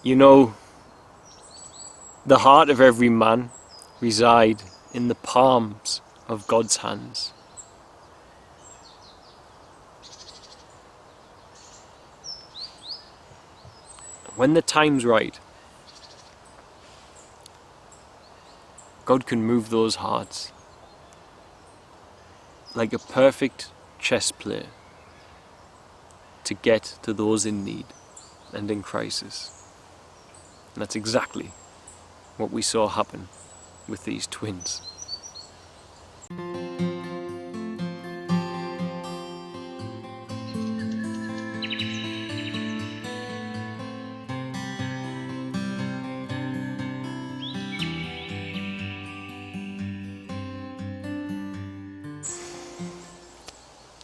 You know, the heart of every man reside in the palms of God's hands. When the time's right, God can move those hearts like a perfect chess player to get to those in need and in crisis. And that's exactly what we saw happen with these twins.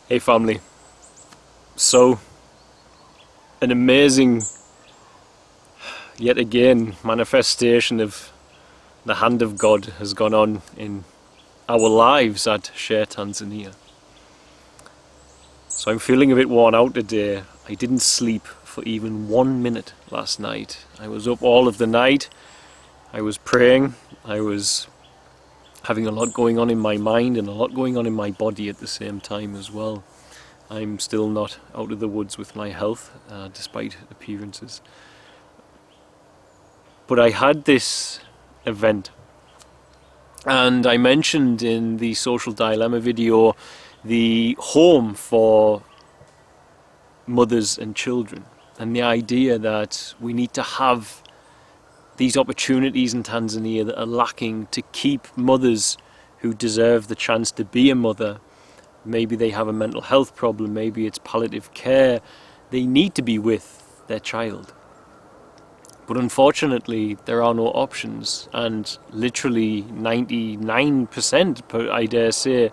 Hey family, so an amazing, yet again, manifestation of the hand of God has gone on in our lives at Share Tanzania. So I'm feeling a bit worn out today. I didn't sleep for even 1 minute last night. I was up all of the night, I was praying, I was having a lot going on in my mind and a lot going on in my body at the same time as well. I'm still not out of the woods with my health, despite appearances. But I had this event, and I mentioned in the Social Dilemma video the home for mothers and children, and the idea that we need to have these opportunities in Tanzania that are lacking to keep mothers who deserve the chance to be a mother. Maybe they have a mental health problem, maybe it's palliative care. They need to be with their child. But unfortunately, there are no options, and literally 99%, I dare say,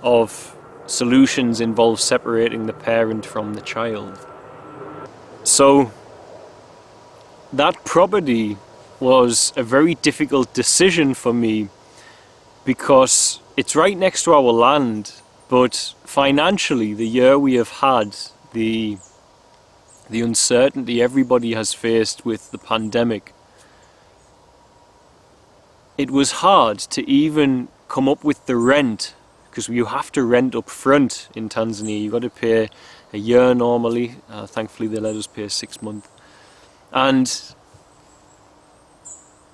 of solutions involve separating the parent from the child. So that property was a very difficult decision for me because it's right next to our land, but financially the year we have had, the uncertainty everybody has faced with the pandemic, it was hard to even come up with the rent, because you have to rent up front in Tanzania. You've got to pay a year normally. Thankfully they let us pay 6 months. And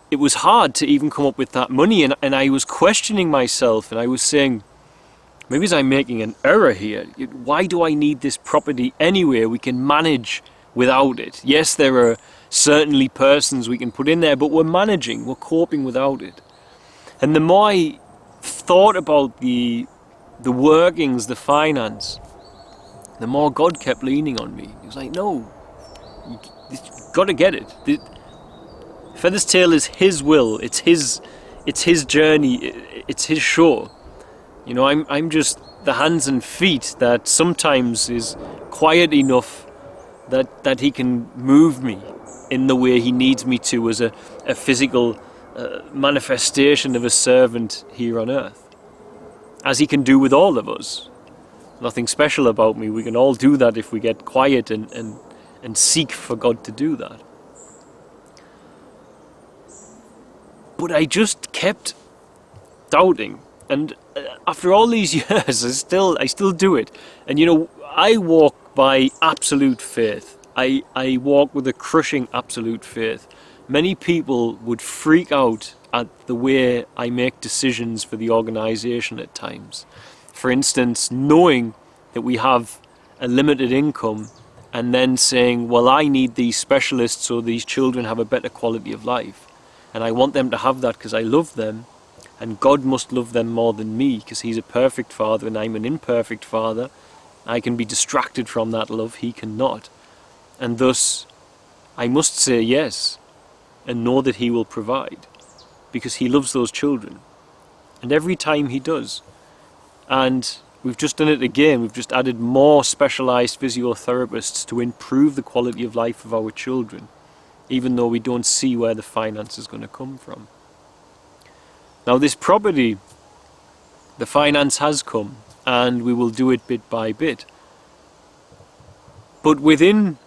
it was hard to even come up with that money, and I was questioning myself, and I was saying, maybe I'm making an error here. Why do I need this property anyway? We can manage without it. Yes, there are certainly persons we can put in there, but we're managing, we're coping without it. And the more I thought about the workings, the finance, the more God kept leaning on me. He was like, no, you've got to get it. Feather's Tale is his will, it's his journey, it's his show. You know, I'm just the hands and feet that sometimes is quiet enough that he can move me in the way he needs me to as a physical manifestation of a servant here on earth. As he can do with all of us. Nothing special about me. We can all do that if we get quiet and seek for God to do that. But I just kept doubting, and after all these years, I still do it. And you know, I walk by absolute faith. I walk with a crushing absolute faith. Many people would freak out at the way I make decisions for the organisation at times. For instance, knowing that we have a limited income and then saying, well, I need these specialists so these children have a better quality of life. And I want them to have that because I love them, and God must love them more than me because he's a perfect father and I'm an imperfect father. I can be distracted from that love, he cannot. And thus, I must say yes and know that he will provide because he loves those children. And every time he does. And we've just done it again. We've just added more specialised physiotherapists to improve the quality of life of our children, even though we don't see where the finance is going to come from. Now this property, the finance has come, and we will do it bit by bit. But within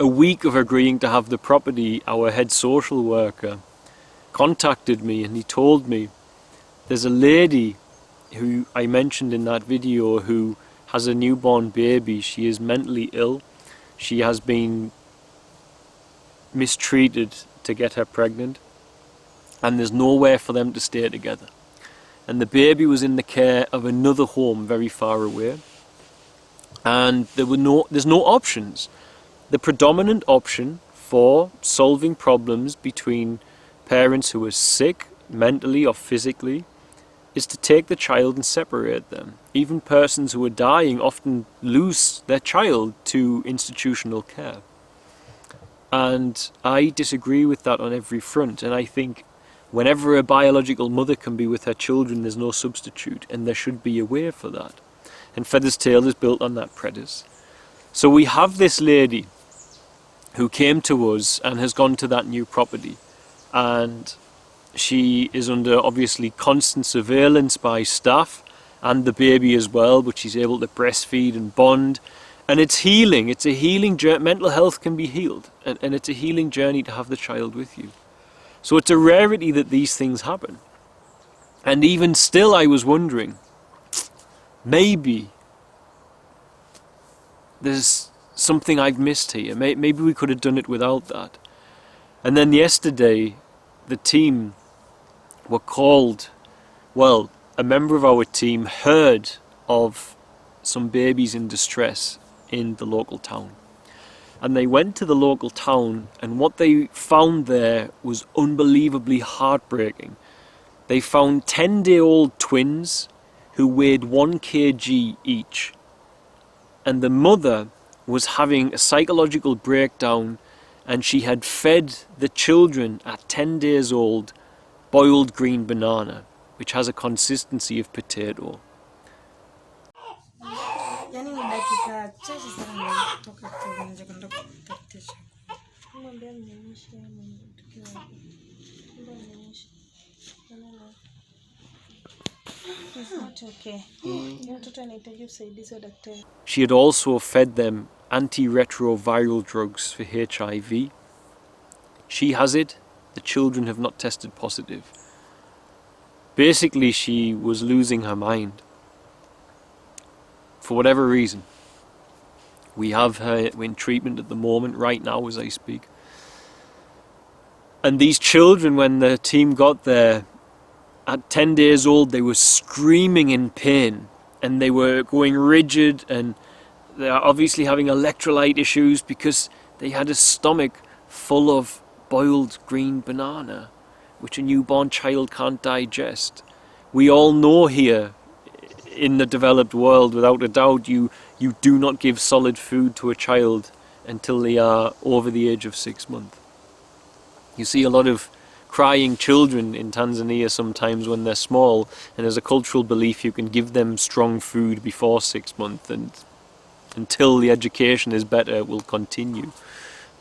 a week of agreeing to have the property, our head social worker contacted me and he told me there's a lady who I mentioned in that video who has a newborn baby. She is mentally ill. She has been mistreated to get her pregnant, and there's nowhere for them to stay together. And the baby was in the care of another home very far away, and there's no options. The predominant option for solving problems between parents who are sick, mentally or physically, is to take the child and separate them. Even persons who are dying often lose their child to institutional care. And I disagree with that on every front, and I think whenever a biological mother can be with her children, there's no substitute, and there should be a way for that. And Feather's Tale is built on that premise. So we have this lady who came to us and has gone to that new property, and she is under obviously constant surveillance by staff and the baby as well, but she's able to breastfeed and bond. And it's healing. It's a healing journey. Mental health can be healed, and it's a healing journey to have the child with you. So it's a rarity that these things happen. And even still, I was wondering, maybe there's something I've missed here. Maybe we could have done it without that. And then yesterday, the team were called, well, a member of our team heard of some babies in distress in the local town. And they went to the local town, and what they found there was unbelievably heartbreaking. They found 10-day-old twins who weighed 1 kg each. And the mother was having a psychological breakdown, and she had fed the children at 10 days old boiled green banana, which has a consistency of potato. She had also fed them antiretroviral drugs for HIV. She has it, the children have not tested positive. Basically, she was losing her mind. For whatever reason. We have her in treatment at the moment, right now as I speak. And these children, when the team got there, at 10 days old, they were screaming in pain, and they were going rigid, and they are obviously having electrolyte issues because they had a stomach full of boiled green banana, which a newborn child can't digest. We all know here in the developed world, without a doubt, you do not give solid food to a child until they are over the age of 6 months. You see a lot of crying children in Tanzania sometimes when they're small, and there's a cultural belief you can give them strong food before 6 months, and until the education is better, it will continue.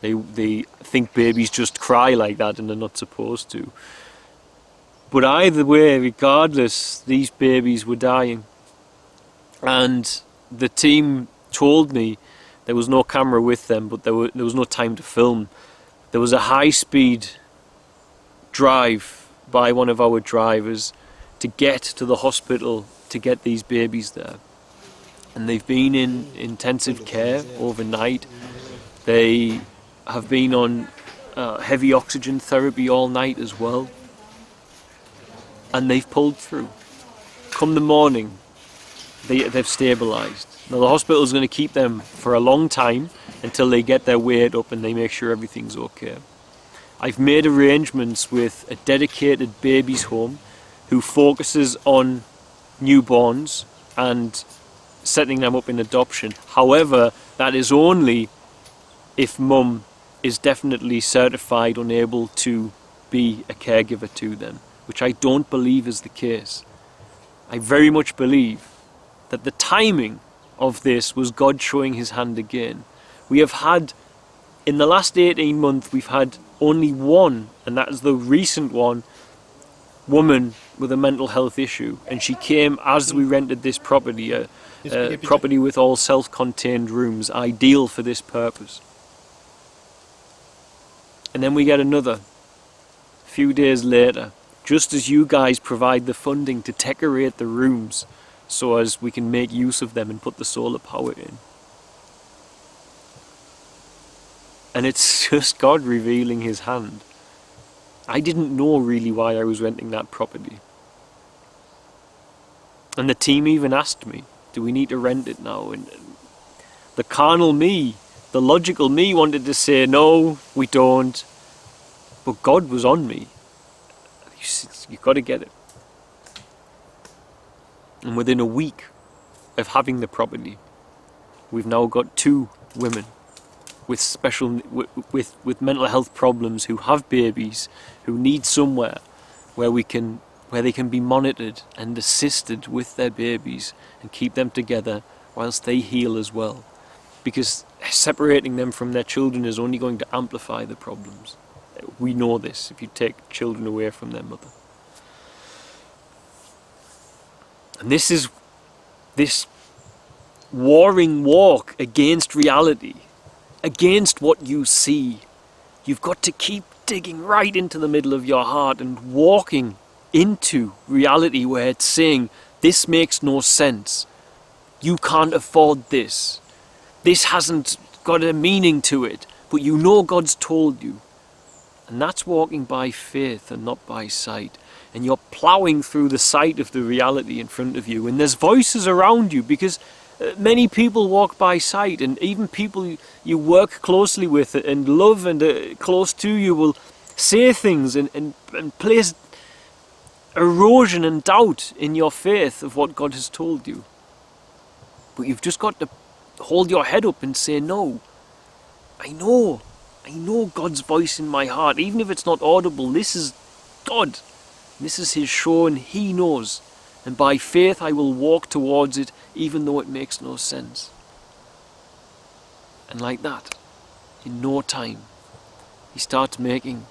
They think babies just cry like that, and they're not supposed to. But either way, regardless, these babies were dying. And the team told me there was no camera with them, but there was no time to film. There was a high-speed drive by one of our drivers to get to the hospital to get these babies there. And they've been in intensive care overnight. They have been on heavy oxygen therapy all night as well. And they've pulled through. Come the morning, they've stabilised. Now the hospital is going to keep them for a long time until they get their weight up and they make sure everything's okay. I've made arrangements with a dedicated babies home who focuses on newborns and setting them up in adoption. However, that is only if mum is definitely certified unable to be a caregiver to them, which I don't believe is the case. I very much believe that the timing of this was God showing his hand again. We have had, in the last 18 months, we've had only one, and that is the recent one, woman with a mental health issue, and she came as we rented this property, a property with all self-contained rooms, ideal for this purpose. And then we get another few days later, just as you guys provide the funding to decorate the rooms so as we can make use of them and put the solar power in. And it's just God revealing his hand. I didn't know really why I was renting that property. And the team even asked me, do we need to rent it now? And the carnal me, the logical me wanted to say, no, we don't. But God was on me. You've got to get it. And within a week of having the property, we've now got 2 women with special with mental health problems who have babies, who need somewhere where they can be monitored and assisted with their babies and keep them together whilst they heal as well. Because separating them from their children is only going to amplify the problems. We know this, if you take children away from their mother. And this is this warring walk against reality, against what you see. You've got to keep digging right into the middle of your heart and walking into reality where it's saying, this makes no sense. You can't afford this. This hasn't got a meaning to it, but you know God's told you. And that's walking by faith and not by sight. And you're ploughing through the sight of the reality in front of you. And there's voices around you because many people walk by sight, and even people you work closely with and love and close to you will say things and place erosion and doubt in your faith of what God has told you. But you've just got to hold your head up and say, no, I know God's voice in my heart, even if it's not audible. This is God. This is his show and he knows. And by faith I will walk towards it even though it makes no sense. And like that, in no time, he starts making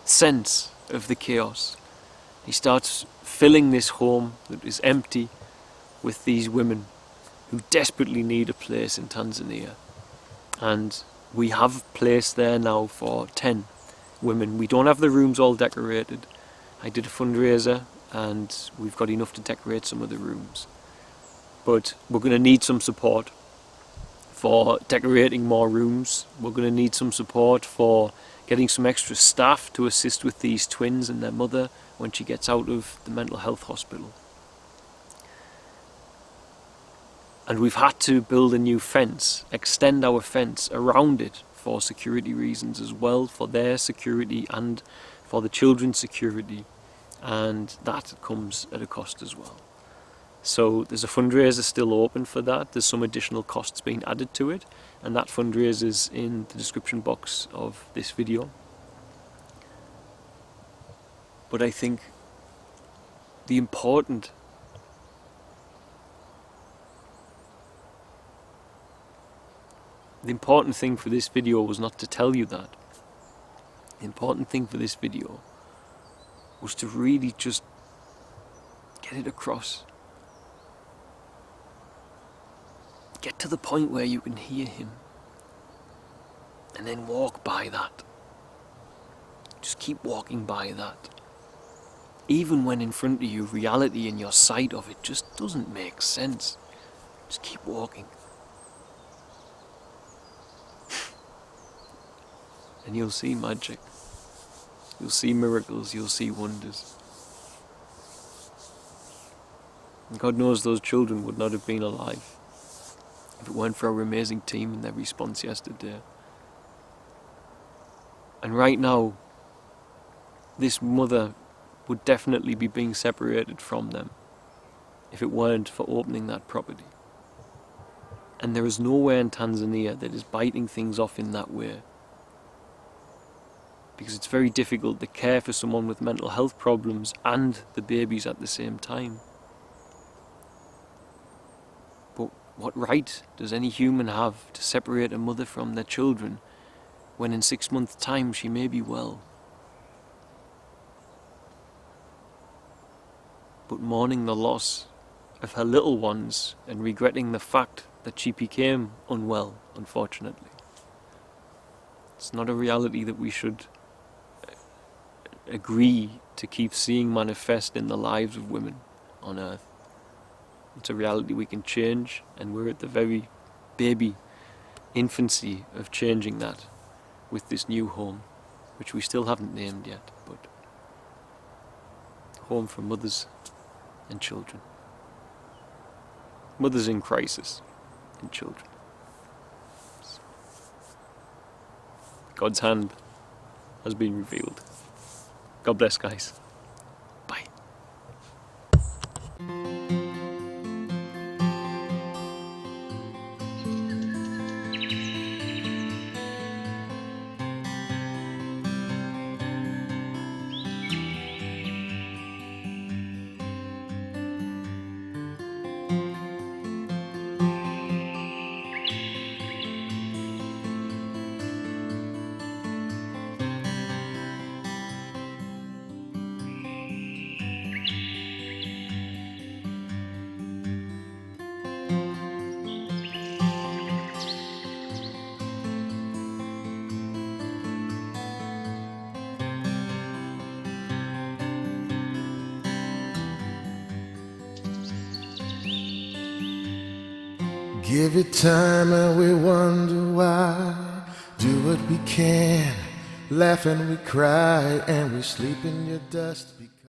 sense of the chaos. He starts filling this home that is empty with these women who desperately need a place in Tanzania. And we have a place there now for 10 women. We don't have the rooms all decorated. I did a fundraiser and we've got enough to decorate some of the rooms. But we're going to need some support for decorating more rooms. We're going to need some support for getting some extra staff to assist with these twins and their mother when she gets out of the mental health hospital. And we've had to build a new fence, extend our fence around it for security reasons as well, for their security and for the children's security. And that comes at a cost as well. So there's a fundraiser still open for that. There's some additional costs being added to it, and that fundraiser is in the description box of this video. But I think the important thing for this video was not to tell you that. The important thing for this video was to really just get it across. Get to the point where you can hear him. And then walk by that. Just keep walking by that. Even when in front of you, reality in your sight of it just doesn't make sense. Just keep walking. And you'll see magic. You'll see miracles, you'll see wonders. And God knows those children would not have been alive if it weren't for our amazing team and their response yesterday. And right now, this mother would definitely be being separated from them if it weren't for opening that property. And there is nowhere in Tanzania that is biting things off in that way. Because it's very difficult to care for someone with mental health problems and the babies at the same time. But what right does any human have to separate a mother from their children when in 6 months' time she may be well? But mourning the loss of her little ones and regretting the fact that she became unwell, unfortunately. It's not a reality that we should agree to keep seeing manifest in the lives of women on earth. It's a reality we can change, and we're at the very baby infancy of changing that with this new home, which we still haven't named yet, but home for mothers and children. Mothers in crisis and children. God's hand has been revealed. God bless, guys. Bye. Give it time and we wonder why. Do what we can, laugh and we cry, and we sleep in your dust.